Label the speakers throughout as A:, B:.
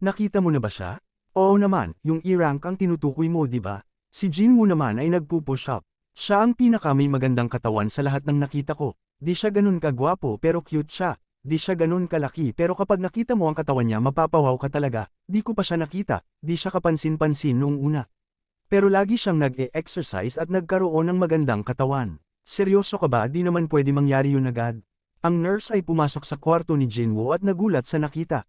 A: Nakita mo na ba siya? Oo naman, yung E-rank ang tinutukoy mo di ba? Si Jinwoo naman ay nagpupush up. Siya ang pinaka may magandang katawan sa lahat ng nakita ko. Di siya ganun kagwapo pero cute siya. Di siya ganun kalaki pero kapag nakita mo ang katawan niya mapapawaw ka talaga. Di ko pa siya nakita, di siya kapansin-pansin noong una. Pero lagi siyang nag-e-exercise at nagkaroon ng magandang katawan. Seryoso ka ba? Di naman pwede mangyari yun agad. Ang nurse ay pumasok sa kwarto ni Jinwoo at nagulat sa nakita.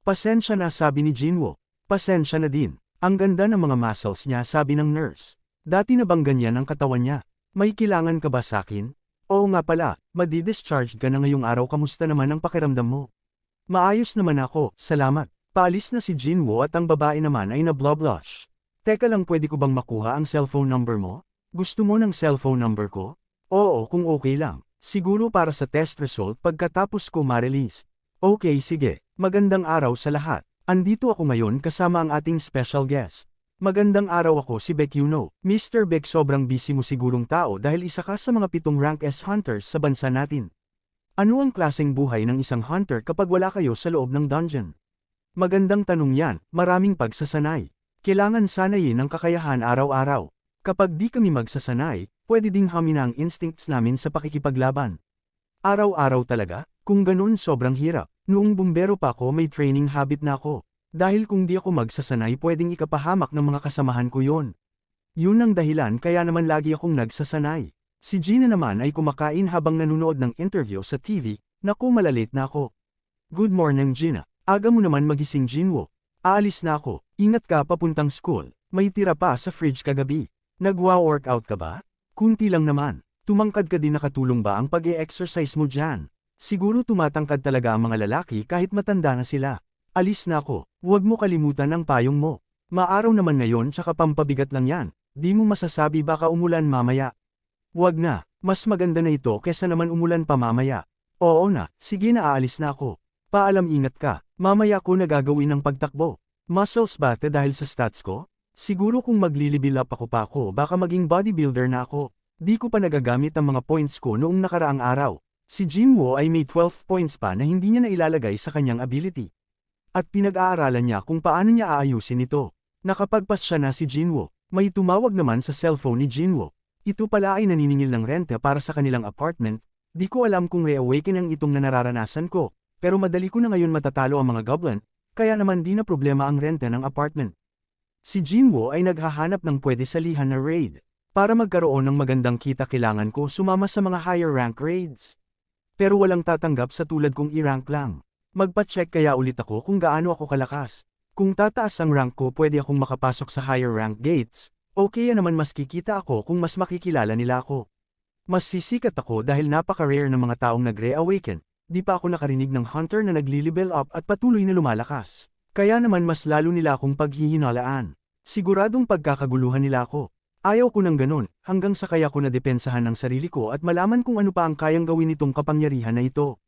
A: Pasensya na sabi ni Jinwoo. Pasensya na din. Ang ganda ng mga muscles niya sabi ng nurse. Dati na bang ganyan ang katawan niya? May kailangan ka ba sakin? Oo nga pala, madi-discharge ka na ngayong araw kamusta naman ang pakiramdam mo? Maayos naman ako, salamat. Paalis na si Jinwoo at ang babae naman ay na-blush. Teka lang pwede ko bang makuha ang cellphone number mo? Gusto mo ng cellphone number ko? Oo kung okay lang. Siguro para sa test result pagkatapos ko ma-release. Okay sige. Magandang araw sa lahat. Andito ako ngayon kasama ang ating special guest. Magandang araw ako si Baek Yuno. Mr. Baek sobrang busy mo sigurong tao dahil isa ka sa mga 7 rank S hunters sa bansa natin. Ano ang klaseng buhay ng isang hunter kapag wala kayo sa loob ng dungeon? Magandang tanong yan, maraming pagsasanay. Kailangan sanayin ang kakayahan araw-araw. Kapag di kami magsasanay, pwede ding hamina ang instincts namin sa pakikipaglaban. Araw-araw talaga? Kung ganun sobrang hirap. Noong bumbero pa ako may training habit na ako. Dahil kung di ako magsasanay pwedeng ikapahamak ng mga kasamahan ko yon. Yun ang dahilan kaya naman lagi akong nagsasanay. Si Gina naman ay kumakain habang nanonood ng interview sa TV, naku malalate na ako. Good morning Gina. Aga mo naman magising Jinwoo. Aalis na ako, ingat ka papuntang school. May tira pa sa fridge kagabi. Nagwa-workout ka ba? Kunti lang naman. Tumangkad ka din nakatulong ba ang pag-e-exercise mo dyan? Siguro tumatangkad talaga ang mga lalaki kahit matanda na sila. Alis na ako, huwag mo kalimutan ang payong mo. Maaraw naman ngayon tsaka pampabigat lang yan, di mo masasabi baka umulan mamaya. Huwag na, mas maganda na ito kesa naman umulan pa mamaya. Oo na, sige na aalis na ako. Paalam ingat ka, mamaya ko nagagawin ng pagtakbo. Muscles ba dahil sa stats ko? Siguro kung maglilibil up ako pa ako baka maging bodybuilder na ako. Di ko pa nagagamit ang mga points ko noong nakaraang araw. Si Jinwoo ay may 12 points pa na hindi niya nailalagay sa kanyang ability. At pinag-aaralan niya kung paano niya aayusin ito. Nakapagpas siya na si Jinwoo. May tumawag naman sa cellphone ni Jinwoo. Ito pala ay naniningil ng renta para sa kanilang apartment. Di ko alam kung reawaken ang itong nararanasan ko. Pero madali ko na ngayon matatalo ang mga goblin, kaya naman di na problema ang renta ng apartment. Si Jinwoo ay naghahanap ng pwede salihan na raid. Para magkaroon ng magandang kita kailangan ko sumama sa mga higher rank raids. Pero walang tatanggap sa tulad kong i-rank lang. Magpa-check kaya ulit ako kung gaano ako kalakas. Kung tataas ang rank ko pwede akong makapasok sa higher rank gates. O kaya naman mas kikita ako kung mas makikilala nila ako. Mas sisikat ako dahil napaka-rare ng mga taong nag-reawaken. Di pa ako nakarinig ng hunter na nagli-level up at patuloy na lumalakas. Kaya naman mas lalo nila akong paghihinalaan. Siguradong pagkakaguluhan nila ako. Ayaw ko ng ganun, hanggang sa kaya ko na depensahan ng sarili ko at malaman kung ano pa ang kayang gawin nitong kapangyarihan na ito.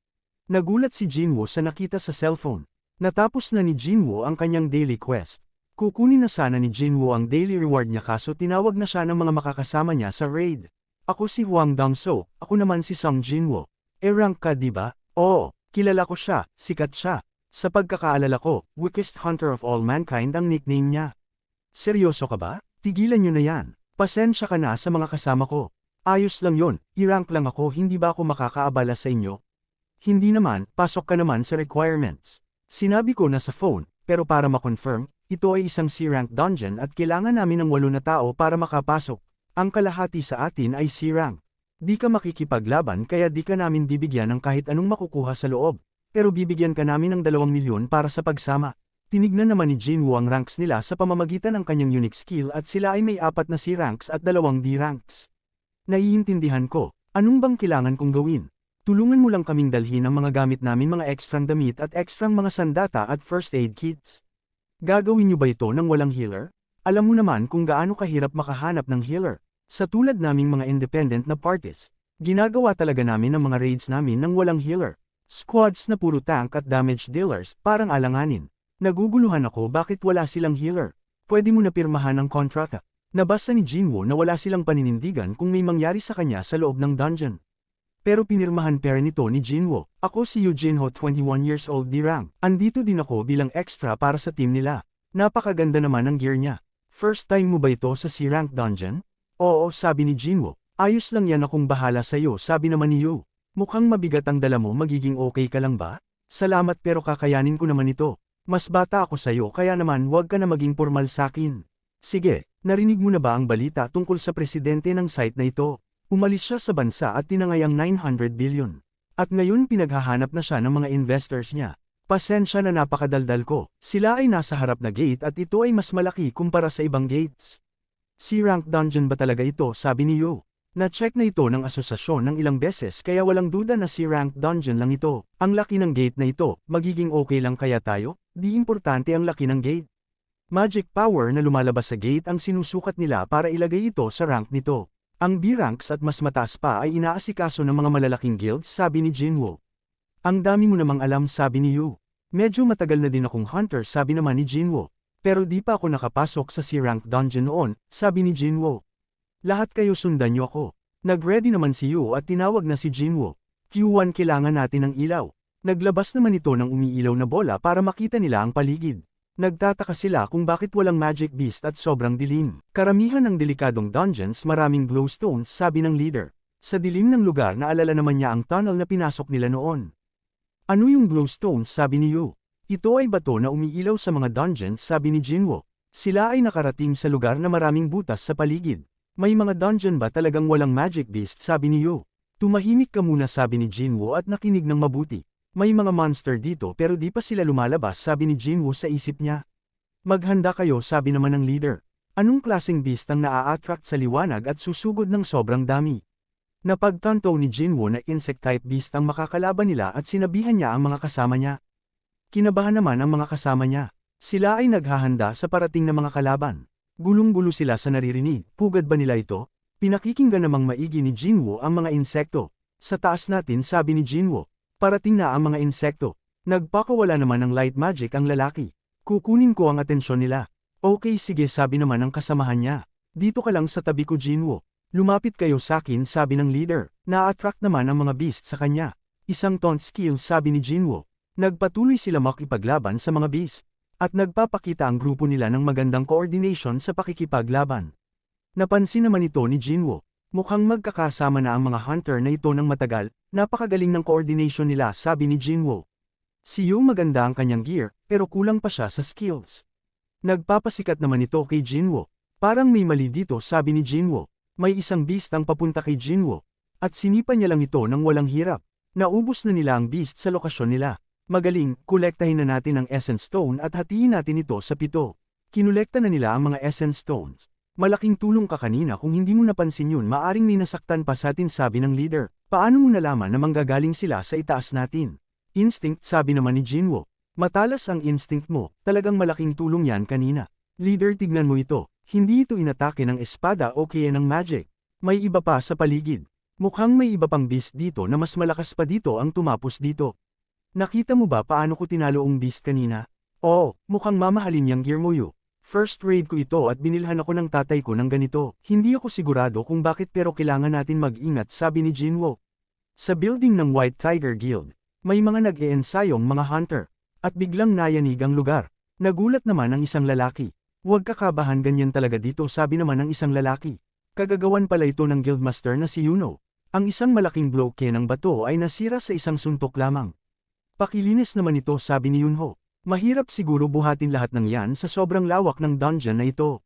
A: Nagulat si Jinwoo sa nakita sa cellphone. Natapos na ni Jinwoo ang kanyang daily quest. Kukunin na sana ni Jinwoo ang daily reward niya kaso tinawag na siya ng mga makakasama niya sa raid. Ako si Hwang Dong-so, ako naman si Sung Jinwoo. Rank ka diba? Oo, kilala ko siya, sikat siya. Sa pagkakaalala ko, weakest hunter of all mankind ang nickname niya. Seryoso ka ba? Tigilan niyo na yan. Pasensya ka na sa mga kasama ko. Ayos lang yon, i-rank lang ako hindi ba ako makakaabala sa inyo? Hindi naman, pasok ka naman sa requirements. Sinabi ko na sa phone, pero para ma-confirm, ito ay isang C-rank dungeon at kailangan namin ng 8 na tao para makapasok. Ang kalahati sa atin ay C-rank. Di ka makikipaglaban kaya di ka namin bibigyan ng kahit anong makukuha sa loob. Pero bibigyan ka namin ng 2 milyon para sa pagsama. Tinignan naman ni Jinwoo ang ranks nila sa pamamagitan ng kanyang unique skill at sila ay may 4 na C ranks at 2 D ranks. Naiintindihan ko, anong bang kailangan kong gawin? Tulungan mo lang kaming dalhin ang mga gamit namin mga ekstrang damit at ekstrang mga sandata at first aid kits. Gagawin niyo ba ito ng walang healer? Alam mo naman kung gaano kahirap makahanap ng healer. Sa tulad naming mga independent na parties, ginagawa talaga namin ang mga raids namin ng walang healer. Squads na puro tank at damage dealers, parang alanganin. Naguguluhan ako bakit wala silang healer. Pwede mo na pirmahan ang kontrata. Nabasa ni Jinwoo na wala silang paninindigan kung may mangyari sa kanya sa loob ng dungeon. Pero pinirmahan pera nito ni Jinwoo. Ako si Eugene Ho, 21 years old, D-rank. Andito din ako bilang extra para sa team nila. Napakaganda naman ang gear niya. First time mo ba ito sa C-rank dungeon? Oo, sabi ni Jinwoo. Ayos lang yan, akong bahala sa'yo, sabi naman ni Yu. Mukhang mabigat ang dala mo, magiging okay ka lang ba? Salamat, pero kakayanin ko naman ito. Mas bata ako sa'yo, kaya naman huwag ka na maging formal sa'kin. Sige, narinig mo na ba ang balita tungkol sa presidente ng site na ito? Umalis siya sa bansa at tinangay ang 900 billion. At ngayon pinaghahanap na siya ng mga investors niya. Pasensya na napakadaldal ko. Sila ay nasa harap na gate at ito ay mas malaki kumpara sa ibang gates. C-rank dungeon ba talaga ito, sabi ni Yu. Na-check na ito ng asosasyon ng ilang beses kaya walang duda na C-rank dungeon lang ito. Ang laki ng gate na ito, magiging okay lang kaya tayo? Di importante ang laki ng gate. Magic power na lumalabas sa gate ang sinusukat nila para ilagay ito sa rank nito. Ang B-ranks at mas mataas pa ay inaasikaso ng mga malalaking guilds, sabi ni Jinwoo. Ang dami mo namang alam, sabi ni Yu. Medyo matagal na din akong hunter, sabi naman ni Jinwoo. Pero di pa ako nakapasok sa C-rank dungeon noon, sabi ni Jinwoo. Lahat kayo sundan niyo ako. Nag-ready naman si Yu at tinawag na si Jinwoo. Q1, kailangan natin ng ilaw. Naglabas naman ito ng umiilaw na bola para makita nila ang paligid. Nagtataka sila kung bakit walang magic beast at sobrang dilim. Karamihan ng delikadong dungeons maraming glowstones, sabi ng leader. Sa dilim ng lugar naalala naman niya ang tunnel na pinasok nila noon. Ano yung glowstones, sabi ni Yu. Ito ay bato na umiilaw sa mga dungeons, sabi ni Jinwoo. Sila ay nakarating sa lugar na maraming butas sa paligid. May mga dungeon ba talagang walang magic beast, sabi ni Yu. Tumahimik ka muna, sabi ni Jinwoo at nakinig ng mabuti. May mga monster dito pero di pa sila lumalabas, sabi ni Jinwoo sa isip niya. Maghanda kayo, sabi naman ng leader. Anong klaseng beast ang naa-attract sa liwanag at susugod ng sobrang dami? Napagtanto ni Jinwoo na insect-type beast ang makakalaban nila at sinabihan niya ang mga kasama niya. Kinabahan naman ang mga kasama niya. Sila ay naghahanda sa parating na mga kalaban. Gulong-gulo sila sa naririnig. Pugad ba nila ito? Pinakikinggan namang maigi ni Jinwoo ang mga insekto. Sa taas natin, sabi ni Jinwoo. Parating na ang mga insekto. Nagpakawala naman ng light magic ang lalaki. Kukunin ko ang atensyon nila. Okay, sige, sabi naman ng kasamahan niya. Dito ka lang sa tabi ko, Jinwoo. Lumapit kayo sakin, sabi ng leader. Na-attract naman ang mga beast sa kanya. Isang taunt skill, sabi ni Jinwoo. Nagpatuloy sila makipaglaban sa mga beast. At nagpapakita ang grupo nila ng magandang coordination sa pakikipaglaban. Napansin naman ito ni Jinwoo. Mukhang magkakasama na ang mga hunter na ito ng matagal, napakagaling ng coordination nila, sabi ni Jinwoo. Si Yu maganda ang kanyang gear, pero kulang pa siya sa skills. Nagpapasikat naman ito kay Jinwoo. Parang may mali dito, sabi ni Jinwoo. May isang beast ang papunta kay Jinwoo. At sinipa niya lang ito ng walang hirap. Naubos na nila ang beast sa lokasyon nila. Magaling, kolektahin na natin ang Essence Stone at hatiin natin ito sa 7. Kinolekta na nila ang mga Essence Stones. Malaking tulong ka kanina, kung hindi mo napansin yun maaring may nasaktan pa sa atin, sabi ng leader. Paano mo nalaman na manggagaling sila sa itaas natin? Instinct, sabi naman ni Jinwoo. Matalas ang instinct mo, talagang malaking tulong yan kanina. Leader, tignan mo ito. Hindi ito inatake ng espada o kaya ng magic. May iba pa sa paligid. Mukhang may iba pang beast dito na mas malakas pa dito ang tumapos dito. Nakita mo ba paano ko tinalo ang beast kanina? Oo, mukhang mamahalin yang gear mo, Yu. First raid ko ito at binilhan ako ng tatay ko ng ganito. Hindi ako sigurado kung bakit pero kailangan natin mag-ingat, sabi ni Jinwoo. Sa building ng White Tiger Guild, may mga nag-eensayong mga hunter. At biglang nayanig ang lugar. Nagulat naman ang isang lalaki. Huwag kakabahan, ganyan talaga dito, sabi naman ng isang lalaki. Kagagawan pala ito ng guildmaster na si Yuno. Ang isang malaking bloke ng bato ay nasira sa isang suntok lamang. Pakilinis naman ito, sabi ni Yunho. Mahirap siguro buhatin lahat ng yan sa sobrang lawak ng dungeon na ito.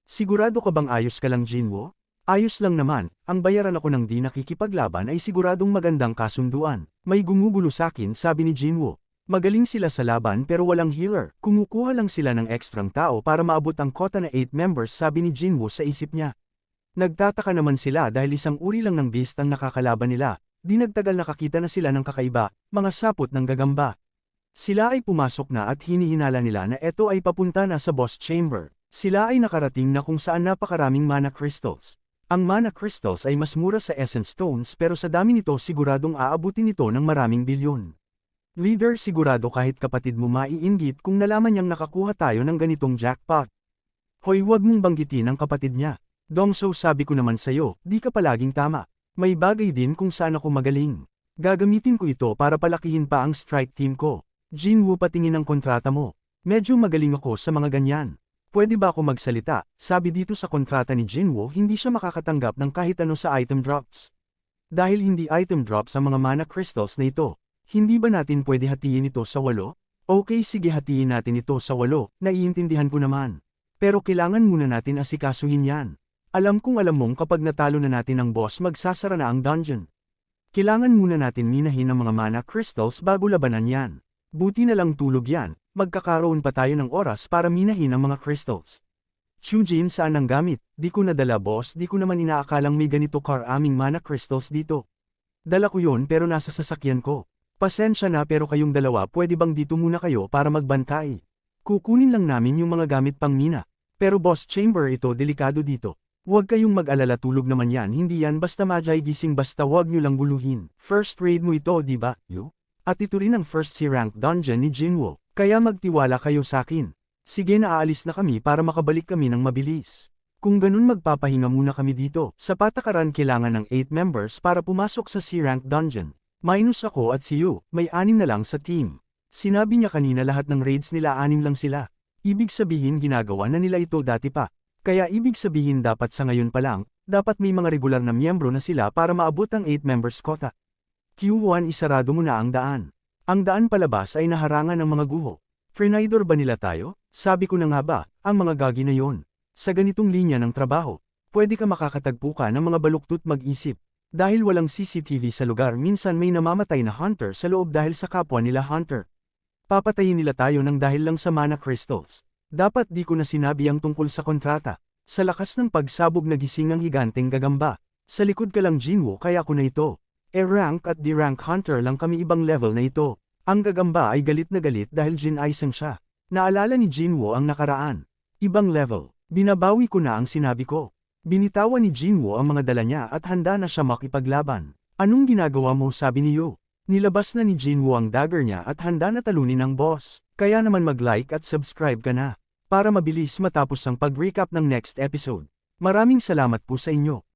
A: Sigurado ka bang ayos ka lang, Jinwoo? Ayos lang naman, ang bayaran ako ng di nakikipaglaban ay siguradong magandang kasunduan. May gumugulo sakin, sabi ni Jinwoo. Magaling sila sa laban pero walang healer. Kumukuha lang sila ng ekstrang tao para maabot ang quota na 8 members, sabi ni Jinwoo sa isip niya. Nagtataka naman sila dahil isang uri lang ng beast ang nakakalaban nila. Di nagtagal nakakita na sila ng kakaiba, mga sapot ng gagamba. Sila ay pumasok na at hinihinala nila na ito ay papunta na sa boss chamber. Sila ay nakarating na kung saan napakaraming mana crystals. Ang mana crystals ay mas mura sa essence stones pero sa dami nito siguradong aabutin ito ng maraming bilyon. Leader, sigurado kahit kapatid mo maiinggit kung nalaman niyang nakakuha tayo ng ganitong jackpot. Hoy, wag mong banggitin ang kapatid niya. Dongso, sabi ko naman sa'yo, di ka palaging tama. May bagay din kung saan ako magaling. Gagamitin ko ito para palakihin pa ang strike team ko. Jinwoo, patingin ang kontrata mo. Medyo magaling ako sa mga ganyan. Pwede ba ako magsalita? Sabi dito sa kontrata ni Jinwoo, hindi siya makakatanggap ng kahit ano sa item drops. Dahil hindi item drops ang mga mana crystals na ito, hindi ba natin pwede hatiin ito sa 8? Okay, sige, hatiin natin ito sa 8, naiintindihan ko naman. Pero kailangan muna natin asikasuhin yan. Alam kong alam mong kapag natalo na natin ang boss, magsasara na ang dungeon. Kailangan muna natin minahin ang mga mana crystals bago labanan yan. Buti na lang tulog yan, magkakaroon pa tayo ng oras para minahin ang mga crystals. Chujin, saan ang gamit? Di ko nadala boss, di ko naman inaakalang may ganito karaming mana crystals dito. Dala ko yon pero nasa sasakyan ko. Pasensya na, pero kayong dalawa pwede bang dito muna kayo para magbantay? Kukunin lang namin yung mga gamit pang mina. Pero boss chamber, ito delikado dito. Huwag kayong mag-alala, tulog naman yan, hindi yan basta Majay gising, basta wag nyo lang guluhin. First raid mo ito, di ba? At ito rin ang first C-rank dungeon ni Jinwoo, kaya magtiwala kayo sa akin. Sige, naaalis na kami para makabalik kami ng mabilis. Kung ganun, magpapahinga muna kami dito. Sa patakaran kailangan ng 8 members para pumasok sa C-rank dungeon. Minus ako at si Yu, may 6 na lang sa team. Sinabi niya kanina lahat ng raids nila 6 lang sila. Ibig sabihin ginagawa na nila ito dati pa. Kaya ibig sabihin dapat sa ngayon pa lang, dapat may mga regular na miyembro na sila para maabot ang 8 members quota. Q1, isarado mo na ang daan. Ang daan palabas ay naharangan ng mga guho. Frenidor ba nila tayo? Sabi ko na nga ba, ang mga gagi na yon. Sa ganitong linya ng trabaho, pwede ka makakatagpo ka ng mga baluktot, mag-isip. Dahil walang CCTV sa lugar, minsan may namamatay na hunter sa loob dahil sa kapwa nila hunter. Papatayin nila tayo ng dahil lang sa mana crystals. Dapat di ko na sinabi ang tungkol sa kontrata. Sa lakas ng pagsabog nagising ang higanteng gagamba. Sa likod ka lang Jinwoo, kaya ko na ito. E-rank at D-rank hunter lang kami, ibang level na ito. Ang gagamba ay galit na galit dahil Jin-Aisang siya. Naalala ni Jinwoo ang nakaraan. Ibang level. Binabawi ko na ang sinabi ko. Binitawan ni Jinwoo ang mga dala niya at handa na siya makipaglaban. Anong ginagawa mo, sabi ni Yu. Nilabas na ni Jinwoo ang dagger niya at handa na talunin ang boss. Kaya naman mag-like at subscribe ka na. Para mabilis matapos ang pag-recap ng next episode. Maraming salamat po sa inyo.